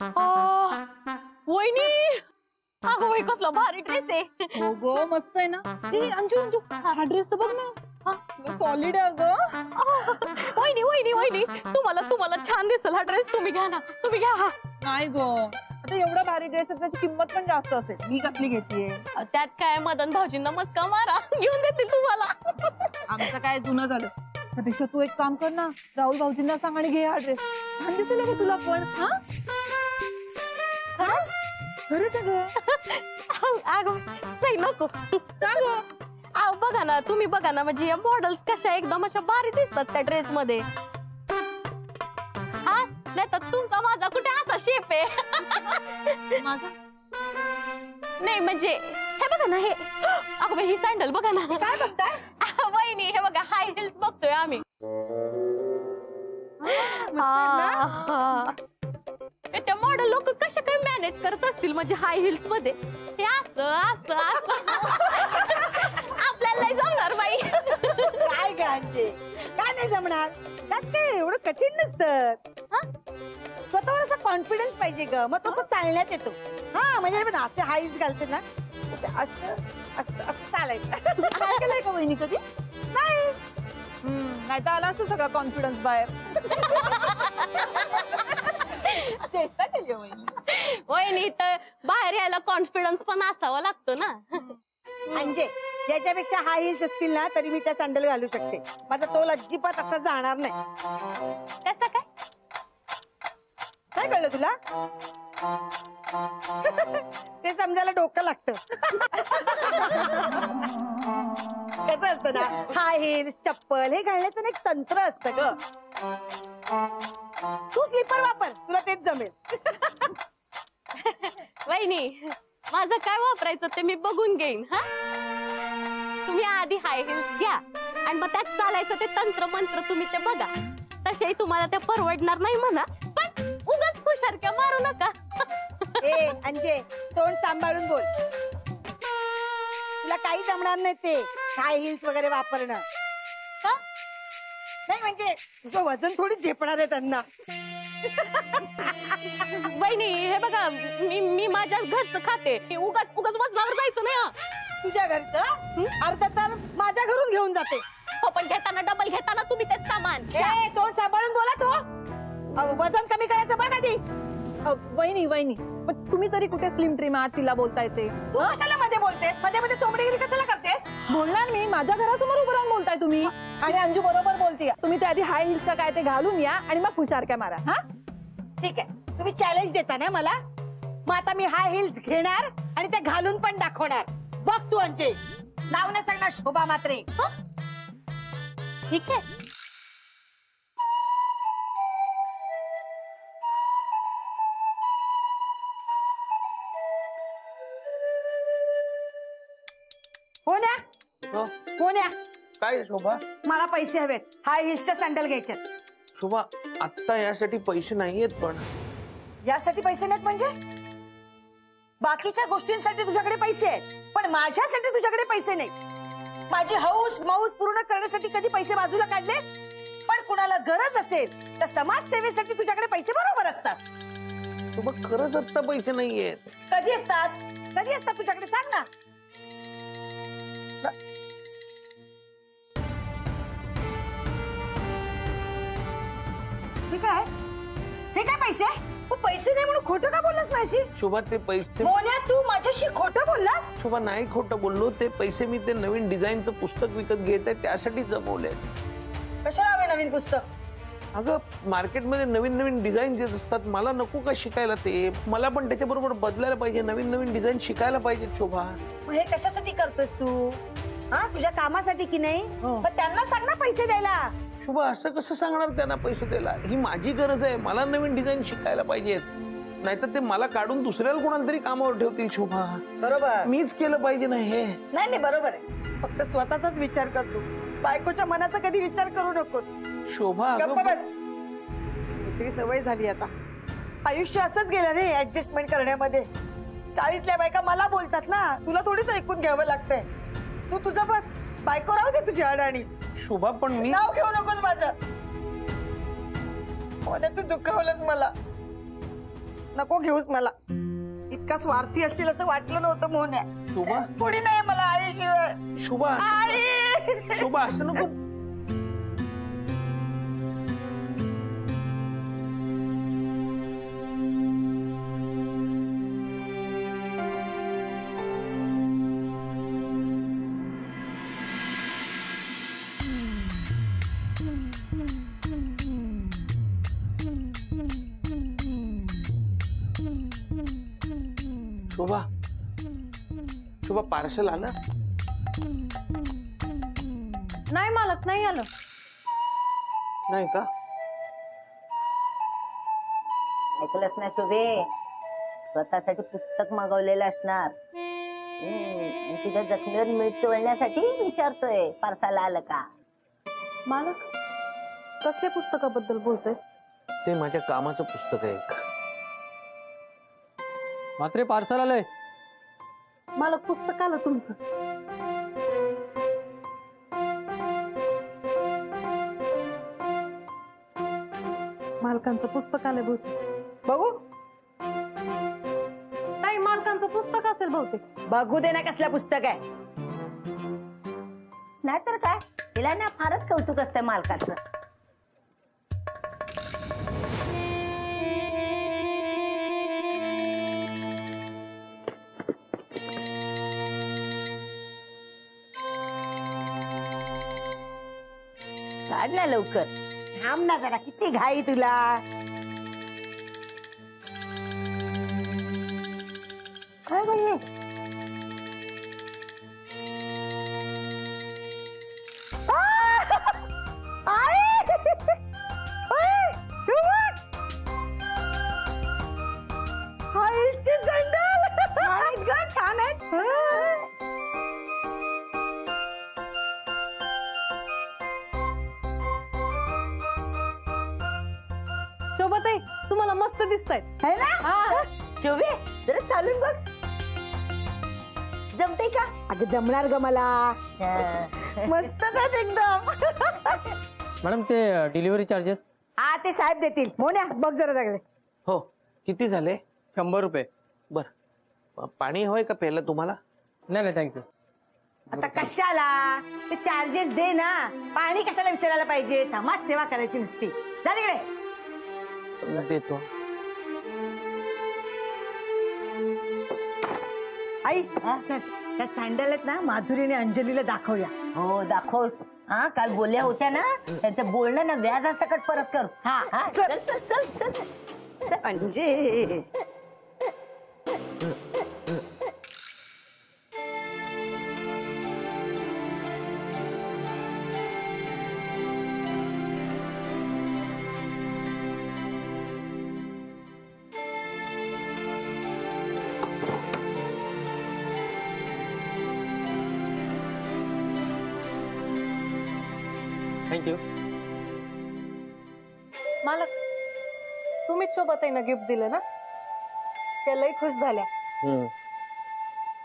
वहिनी अगं बाई कसला भारी ड्रेस आहे. हो गो मस्त आहे ना. अंजू अंजू हा ड्रेस तर बघ ना. सॉलिड आहे अगं. वहिनी वहिनी वहिनी तुम्हाला छान दिसेल हा ड्रेस. तुम्ही घ्या ना, तुम्ही घ्या. नाही गो आता एवढा भारी ड्रेस त्याची किंमत पण जास्त असेल. मी कसली घेतीये. त्यात काय मदन भाऊजींना मस्का मारा, घेऊन देतील तुम्हाला. आमचं काय जुनं झालं. त्यापेक्षा तू एक काम कर ना, राहुल भाऊजींना सांग आणि घे हा ड्रेस. छान दिसेल का तुला पण. हा खरं सगळं. अगं नाही नको. बघा ना, तुम्ही बघा ना, म्हणजे या मॉडेल्स कशा एकदम अशा भारी दिसतात त्या ड्रेस मध्ये. हा नाही तर तुमचा माझा कुठे असा शेप आहे. माझा नाही म्हणजे हे बघा ना, हे अगं बाई ही सँडल बघा ना. काय बघताय वहिनी? हे बघा हाय हिल्स बघतोय आम्ही. त्या मॉडेल लोक कशा काय मॅनेज करत असतील म्हणजे हाय हिल्स मध्ये. हे असं असं असं आपल्याला नाही जमणार बाई. काय गांजे काय नाही जमणार. त्यात काय एवढं कठीण नसतं. स्वतःवर असा कॉन्फिडन्स पाहिजे ग, मग तसं चालण्यात येतो. हा म्हणजे असे हाईज घालते ना, असं असं असं चालायचं. काय केलंय का वहिनी कधी? नाही नाही तर आला असं सगळा कॉन्फिडन्स बाहेर. चेष्टा केली वहिनी. वहिनी तर बाहेर यायला कॉन्फिडन्स पण असावा लागतो ना. म्हणजे याच्यापेक्षा हाय हिल्स असतील ना तरी मी त्या सँडल घालू शकते. माझा तोल अजिबात असा जाणार नाही. कसं काय? काय कळलं तुला? ते समजायला डोकं लागतं. कसं असतं ना, हाय हिल्स चप्पल हे घालण्याचं एक तंत्र असतं ग. तू स्लीपर वापर, तुला तेच जमेल. वहिनी माझं काय वापरायचं ते मी बघून घेईन. हा तुम्ही आधी हाय हिल्स घ्या आणि मग त्यात चालायचं ते तंत्र मंत्र तुम्ही ते बघा. तसेही तुम्हाला ते परवडणार नाही म्हणा, पण उगाच हुशारक्या मारू नका. ए अंजे तोंड सांभाळून बोल. तुला काही जमणार नाही ते हाय हिल्स वगैरे वापरणं. का? नाही म्हणजे तुझं वजन थोडी झेपणार आहे त्यांना. वहिनी हे बघा, मी माझ्या घरचं खाते. उगाच वजनावर जायचं नाही. हा तुझ्या घरचं अर्धा तर माझ्या घरून घेऊन जाते. हो पण घेताना डबल घेताना तुम्ही तेच सामान. तोंड सांभाळून बोला. तो वजन कमी करायचं बघ आधी. वहिनी वहिनी पण तुम्ही तरी कुठे स्लिम ट्रिम आहात तिला बोलता येते. तू कशाला मध्ये बोलतेस? मध्ये मध्ये चोमडेगिरी कशाला करतेस? बोलणार मी, माझ्या घरासमोर उभं राहून बोलताय तुम्ही. आणि अंजू बरोबर बोलते. तुम्ही त्या आधी हाय हिल्स का काय ते घालून या आणि मग हुशारक्या मारा. हा ठीक आहे, तुम्ही चॅलेंज देता ना मला. मग आता मी हाय हिल्स घेणार आणि ते घालून पण दाखवणार. बघ तू अंजे. नाव नाही सांगणार, शोभा मात्रे. ठीक आहे. हो न्या. काय शोभा? मला पैसे हवेत. हाय हिल्सच्या सँडल घ्यायचे. शोभा आता यासाठी पैसे नाहीयेत. पण यासाठी पैसे नाहीत म्हणजे? बाकीच्या गोष्टींसाठी तुझ्याकडे पैसे आहेत पण माझ्यासाठी तुझ्याकडे पैसे नाही. माझी हौस मौज पूर्ण करण्यासाठी कधी पैसे बाजूला काढलेस? पण कुणाला गरज असेल तर समाजसेवेसाठी तुझ्याकडे पैसे बरोबर असतात. शोभा खरंच आता पैसे नाहीयेत. कधी असतात? कधी असतात तुझ्याकडे सांग ना. हे काय पैसे? तू पैसे नाही म्हणून खोटं का बोललास माझी? शोभा ते पैसे. मोन्या तू माझ्याशी खोटं बोललास? शोभा नाही खोटं बोललो. ते पैसे मी ते नवीन डिझाईनचं पुस्तक विकत घेत आहे त्यासाठी जमवले. कशाला हवे नवीन पुस्तक? अगं मार्केटमध्ये नवीन नवीन डिझाईन जे असतात मला नको का शिकायला? ते मला पण त्याच्याबरोबर बदलायला पाहिजे. नवीन नवीन डिझाईन शिकायला पाहिजे. शोभा मग हे कशासाठी करतोस तू? हा तुझ्या कामासाठी की नाही? पण त्यांना सांग ना पैसे द्यायला. शोभा असं कसं सांगणार त्यांना पैसे द्यायला? ही माझी गरज आहे. मला नवीन डिझाईन शिकायला पाहिजेत. नाहीतर ते मला काढून दुसऱ्याला कोणाला तरी कामावर ठेवतील. शोभा बरोबर. मीच केलं पाहिजे ना हे. नाही बरोबर आहे. फक्त स्वतःचाच विचार करतो. बायकोच्या मनाचा कधी विचार करू नको. शोभा बस तरी सवय झाली आता. आयुष्य असंच गेलं रे ऍडजस्टमेंट करण्यामध्ये. चाळीतल्या बायका मला बोलतात ना, तुला थोडीच ऐकून घ्यावं लागतंय. तू तुझं बघ. बायको राहू दे तुझी अडाणी. शोभा पण मी नाव घेऊ नकोस माझं. तू दुखावलंस मला. नको घेऊस मला. इतका स्वार्थी असशील असं वाटलं नव्हतं मोहन्या. शुभा कोणी नाही मला आईशिवाय. शुभा आई शुभा असं नको. शोभा शोभा पार्सल आलं नाही मालक, नाही आलं. नाही का? ऐकलंच नाही शोभे, स्वतःसाठी पुस्तक मागवलेलं असणार. तुझ्या जखमीवर मीठ चोळण्यासाठी विचारतोय पार्सल आलं का. मालक कसल्या पुस्तकाबद्दल बोलतोय? ते माझ्या कामाचं पुस्तक आहे एक. मात्र पार्सल आलंय. मालक पुस्तक आलं तुमचं. मालकांचं पुस्तक आलं बहुतेक. बघू नाही, मालकांचं पुस्तक असेल बहुतेक. बघू दे ना कसलं पुस्तक आहे. नाहीतर काय, तिला ना फारच कौतुक असतं मालकाचं. काढ ना लवकर. थांब ना जरा, किती घाई तुला. काय बाई छान आहेत. शोभाताई तुम्हाला मस्त दिसतायत. है ना. हा शोभे जरा चालून बघ, जमते का. अगं जमणार ग मला. मस्त आहेत एकदम. मॅडम ते डिलिव्हरी चार्जेस हा ते साहेब देतील. मोन्या बघ जरा सगळे. हो किती झाले? 100 रुपये. बर पाणी हवंय का प्यायला तुम्हाला? नाही नाही थँक्यू. आता कशाला ते चार्जेस दे ना. पाणी कशाला विचारायला पाहिजे. समाज सेवा करायची नसती. जा तिकडे. देतो. आई चल, त्या सँडल आहेत ना माधुरी आणि अंजलीला दाखवूया. हो दाखवस. हा काल बोलल्या होत्या ना, त्यांचं बोलणं ना व्याजासकट परत कर. हा हा चल चल चल चल चल. म्हणजे थँक्यू. मालक तुम्हीच शोभाताईंना गिफ्ट दिलं ना, त्या लई खुश झाल्या.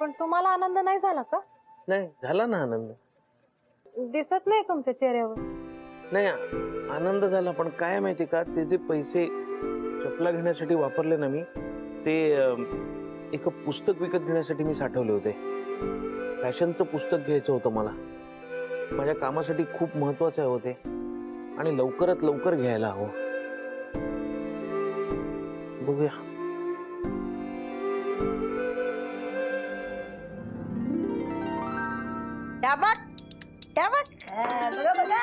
पण तुम्हाला आनंद नाही झाला का? नाही झाला ना आनंद. दिसत नाही तुमच्या चेहऱ्यावर. नाही आनंद झाला, पण काय माहिती का, ते जे पैसे चपला घेण्यासाठी वापरले ना मी, ते एक पुस्तक विकत घेण्यासाठी मी साठवले होते. फॅशनचं पुस्तक घ्यायचं होतं मला. माझ्या कामासाठी खूप महत्वाचं आहे होते आणि लवकरात लवकर घ्यायला हवं. बघूया. त्या बघ त्या बघ. बघा बघा.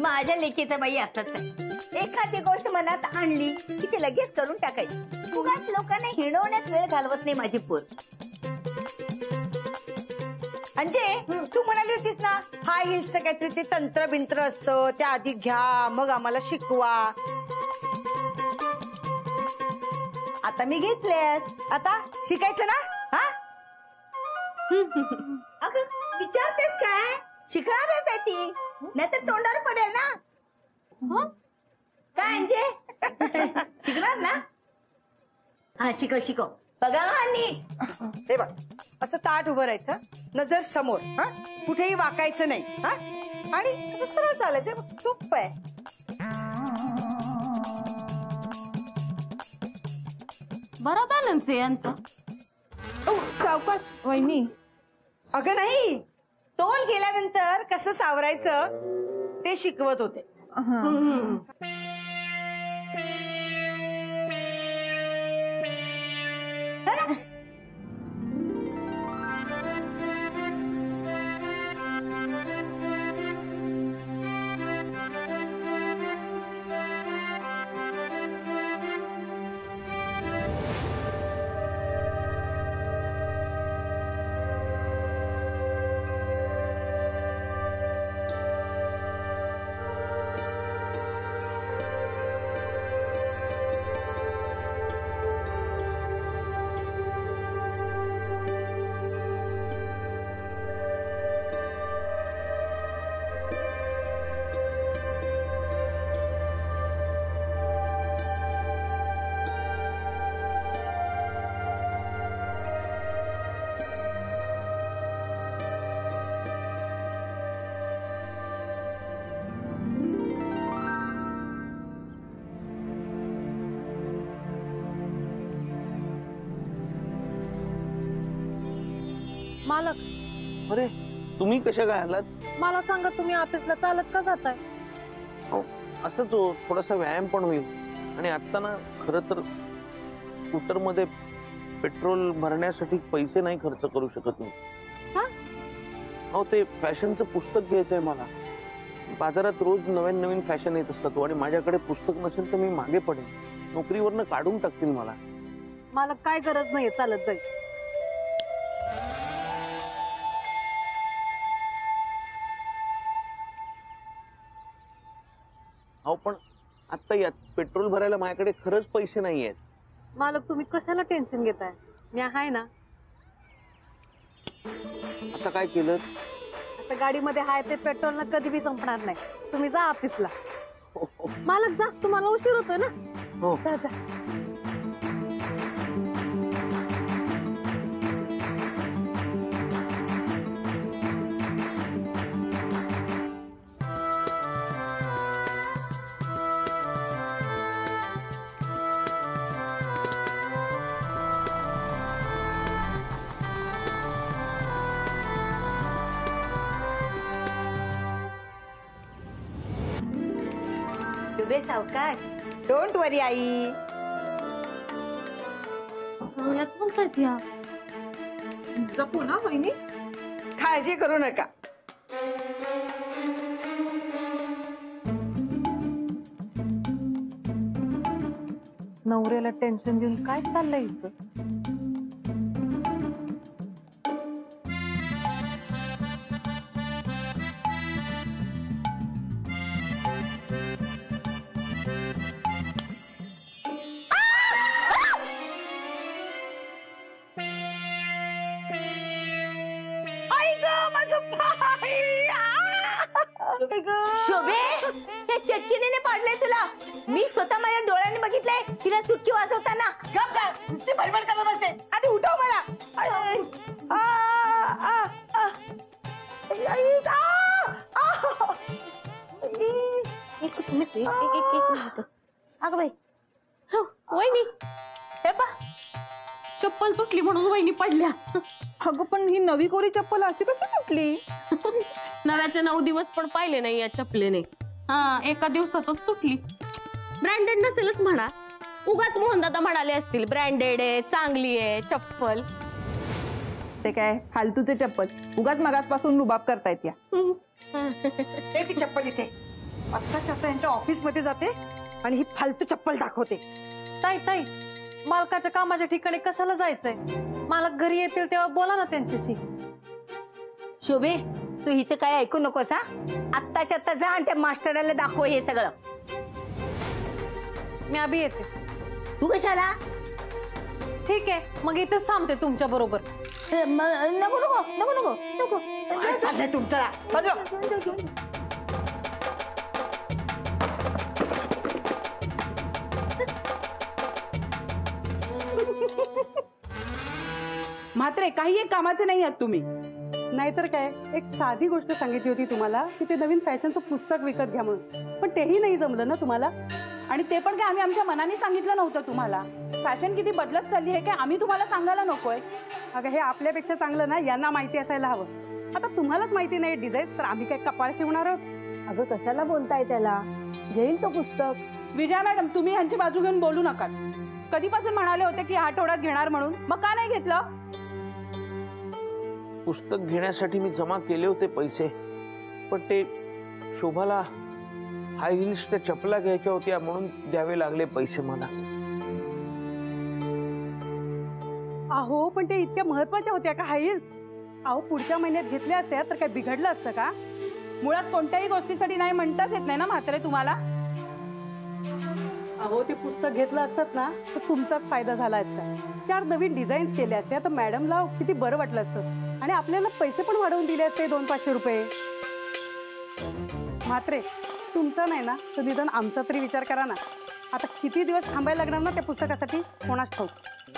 माझ्या लेकीचं बाई असंच आहे. एखादी गोष्ट मनात आणली की ती लगेच करून टाकायची. उगाच लोकांना हिणवण्यात वेळ घालवत नाही माझी पोर. अंजे तू म्हणाली होतीस ना हाय हिल्सचं काहीतरी ते तंत्र बिंत्र असतं, त्या आधी घ्या मग आम्हाला शिकवा. आता मी घेतलेत, आता शिकायचं ना. हा अगं विचारतेस काय, शिकणारच आहे ती, नाहीतर तोंडावर पडेल ना. काय म्हणजे शिकणार ना. हा शिकव शिकव. बघा नीट. हे बघ, असं ताट उभं राहायचं, नजर समोर. हा कुठेही वाकायचं नाही. हा आणि असं सरळ चालायचं. सोपं आहे. बरा बॅलन्स आहे यांचा. सावकाश वहिनी. अगं नाही, तोल गेल्यानंतर कसं सावरायचं ते शिकवत होते. मालक, अरे तुम्ही कशा काय आलात? मला सांगा तुम्ही ऑफिसला चालत का जाताय? अहो, असंच हो, थोडासा व्यायाम पण होईल. आणि आता ना खरं तर स्कूटर मध्ये पेट्रोल भरण्यासाठी पैसे नाही खर्च करू शकत मी. का? अहो ते फॅशनचं पुस्तक घ्यायचंय मला. बाजारात रोज नवीन नवीन फॅशन येत असतात आणि माझ्याकडे पुस्तक नसेल तर मी मागे पडेन. नोकरीवरनं काढून टाकतील मला. मला काय गरज नाहीये चालत जाईल. अहो पण आता यात पेट्रोल भरायला माझ्याकडे खरंच पैसे नाही आहेत. मालक तुम्ही कशाला टेन्शन घेताय? मी आहे ना. आता काय केलं? आता गाडीमध्ये आहे ते पेट्रोल ना कधी बी संपणार नाही. तुम्ही जा ऑफिसला. मालक जा, तुम्हाला उशीर होतोय ना. हो. जा जा. शुभे सावकाश. Don't worry I. चालतायत या. जपू ना वहिनी. काळजी करू नका. नवऱ्याला टेन्शन देऊन काय चाललंय हिचं? शोभे, हे चटकीने पाडलंय तुला. मी स्वतः माझ्या डोळ्यांनी बघितलंय तिला चुटकी वाजवताना. गप का नुसती बडबड करत बसते. आधी उठव मला. अगं बाई, वहिनी हे पा, चप्पल तुटली म्हणून वहिनी पडल्या. अगं पण ही नवी कोरी चप्पल अशी कशी तुटली? नव्याचे 9 दिवस पण पाहिले नाही या चपलेने. हा, एका दिवसातच तुटली. ब्रँडेड नसेलच म्हणा. उगाच मोहन दादा म्हणाले असतील ब्रँडेड आहे, चांगली आहे चप्पल. ते काय फालतूचे चप्पल. उगाच मगासपासून रुबाब करतायत या. ती चप्पल इथे. आत्ताच्या आता यांच्या ऑफिस मध्ये जाते आणि ही फालतू चप्पल दाखवते. ताई ताई, मालकाच्या कामाच्या ठिकाणी कशाला जायचंय? मालक घरी येतील तेव्हा बोला ना त्यांच्याशी. शोभे, तू हिचं काय ऐकू नकोस हा. आत्ताच्या आत्ता जा आणि त्या मास्टराला दाखव हे सगळं. मी अभि येते. तू कशाला? ठीक आहे, मग इथेच थांबते तुमच्या बरोबर. नको नको नको नको नको. चाललंय तुमचं. मात्र काही एक कामाचे नाही आहात तुम्ही. नाहीतर काय, एक साधी गोष्ट सांगितली होती तुम्हाला की ते नवीन फॅशनचं पुस्तक विकत घ्या म्हणून, पण तेही नाही जमलं ना तुम्हाला. आणि ते पण काय आम्ही आमच्या मनाने सांगितलं नव्हतं तुम्हाला. फॅशन किती बदलत चालली आहे काय आम्ही तुम्हाला सांगायला नकोय. अगं हे आपल्यापेक्षा चांगलं ना यांना माहिती असायला हवं. आता तुम्हालाच माहिती नाही डिझाईन तर आम्ही काय कपाळ शिवणार आहोत. अगं कशाला बोलताय त्याला, घेईल तो पुस्तक. विजया मॅडम तुम्ही यांची बाजू घेऊन बोलू नका. कधीपासून म्हणाले होते की आठवड्यात घेणार म्हणून, मग का नाही घेतलं? पुस्तक घेण्यासाठी मी जमा केले होते पैसे, पण ते शोभाला हाय हिल्सच्या चपला घ्यायच्या होत्या म्हणून द्यावे लागले पैसे मला. अहो पण ते इतक्या महत्वाच्या होत्या का हाय हिल्स? अहो पुढच्या महिन्यात घेतल्या असत्या तर काय बिघडलं असतं का? मुळात कोणत्याही गोष्टीसाठी नाही म्हणताच येत नाही ना म्हात्रे तुम्हाला. अहो ते पुस्तक घेतलं असतात ना तर तुमचाच फायदा झाला असता. 4 नवीन डिझाईन्स केले असते तर मॅडमला किती बरं वाटलं असतं आणि आपल्याला पैसे पण वाढवून दिले असते 200-500 रुपये. मात्रे तुमचा नाही ना तर निदान आमचा तरी विचार करा ना. आता किती दिवस थांबायला लागणार ना त्या पुस्तकासाठी कोणास ठाऊक.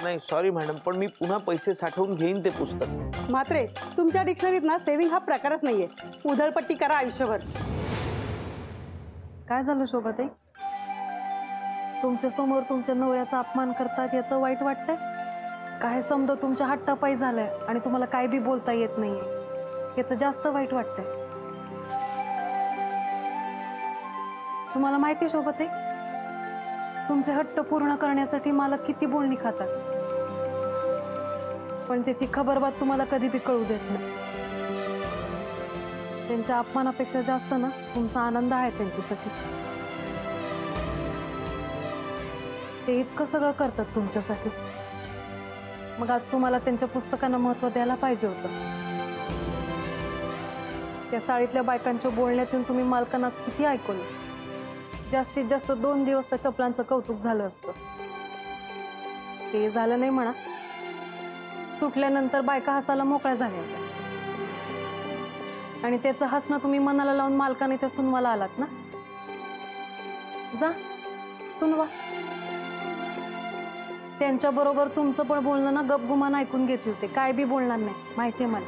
नाही सॉरी मॅडम, पण मी पुन्हा पैसे साठवून घेईन ते पुस्तक. मात्रे तुमच्या डिक्शनरीत ना सेव्हिंग हा प्रकारच नाहीये. उधळपट्टी करा आयुष्यभर. काय झालं शोभाताई? तुमच्या समोर तुमच्या नवऱ्याचा अपमान करतात याचं वाईट वाटतंय? काय समजा तुमच्या हट्टापायी झालाय आणि तुम्हाला काय बी बोलता येत नाहीये याचं जास्त वाईट वाटतंय? तुम्हाला माहिती शोभाताई, तुमचे हट्ट पूर्ण करण्यासाठी मला किती बोलणी खातात, पण त्याची खबरबात तुम्हाला कधी बी कळू देत नाही. त्यांच्या अपमानापेक्षा जास्त ना तुमचा आनंद आहे त्यांच्यासाठी. ते इतकं सगळं करतात तुमच्यासाठी. मग आज तुम्हाला त्यांच्या पुस्तकांना महत्त्व द्यायला पाहिजे होतं. त्या चाळीतल्या बायकांच्या बोलण्यातून तुम्ही मालकांनाच किती ऐकवलं. जास्तीत जास्त 2 दिवस त्या चपलांचं कौतुक झालं असतं. ते झालं नाही म्हणा. सुटल्यानंतर बायका हसायला मोकळ्या झाल्या होत्या आणि त्याचं हसणं तुम्ही मनाला लावून मालकाने त्या सुनवाला आलात ना. जा सुनवा. त्यांच्या बरोबर तुमचं पण बोलणं ना गपगुमान ऐकून घेतील. ते काय बी बोलणार नाही, माहितीये मला.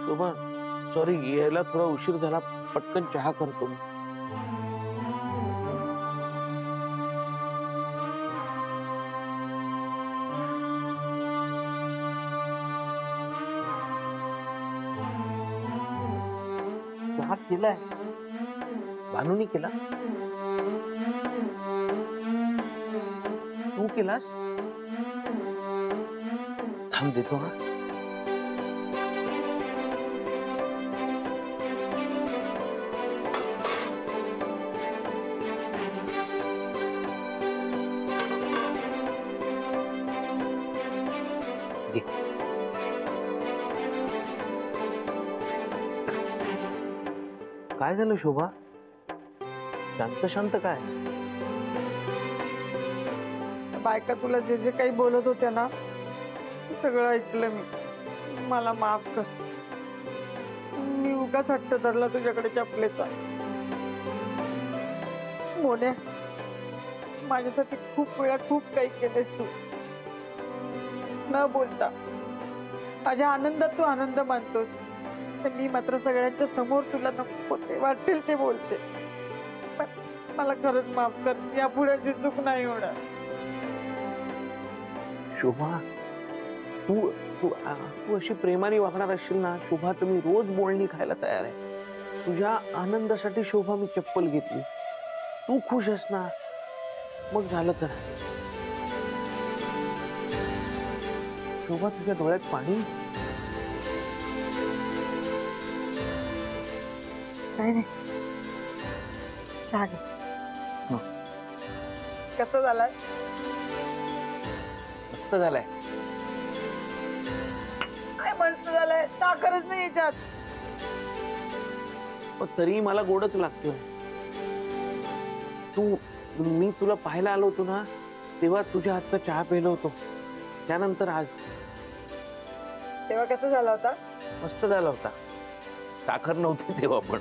शोभा सॉरी, यायला थोडा उशीर झाला. पटकन चहा करतो मी. चहा केलाय? भानूनी केला? तू केलास? थांब देतो. हा काय झालं शोभा? शांत शांत काय? बायका तुला जे जे काही बोलत होत्या ना ते सगळं ऐकलं मी. मला माफ कर. मी उगाच हट्ट धरला तुझ्याकडे चपलेचा. मोन्या, माझ्यासाठी खूप वेळा खूप काही केलेस तू. न बोलता माझ्या आनंदात तू आनंद मानतोस, तर मी मात्र सगळ्यांच्या समोर तुला नको ते वाटेल ते बोलते. पण मला खरंच माफ कर. यापुढे चूक नाही होणार. शोभा तू तू तू अशी प्रेमाने वागणार असशील ना शोभा, तर मी रोज बोलणी खायला तयार आहे. तुझ्या आनंदासाठी शोभा मी चप्पल घेतली. तू खुश आहेस ना, मग झालं तर. शोभा तुझ्या डोळ्यात पाणी? काय नाही, चहा घे. कसं झालाय? मस्त झालाय. काय मस्त झालंय. साखरच नाही याच्यात. पण तरी मला गोडच लागतोय. मी तुला पाहायला आलो होतो ना तेव्हा तुझ्या हातचा चहा पिलो होतो. त्यानंतर आज. तेव्हा कसं झाला होता? मस्त झाला होता. साखर नव्हती तेव्हा पण.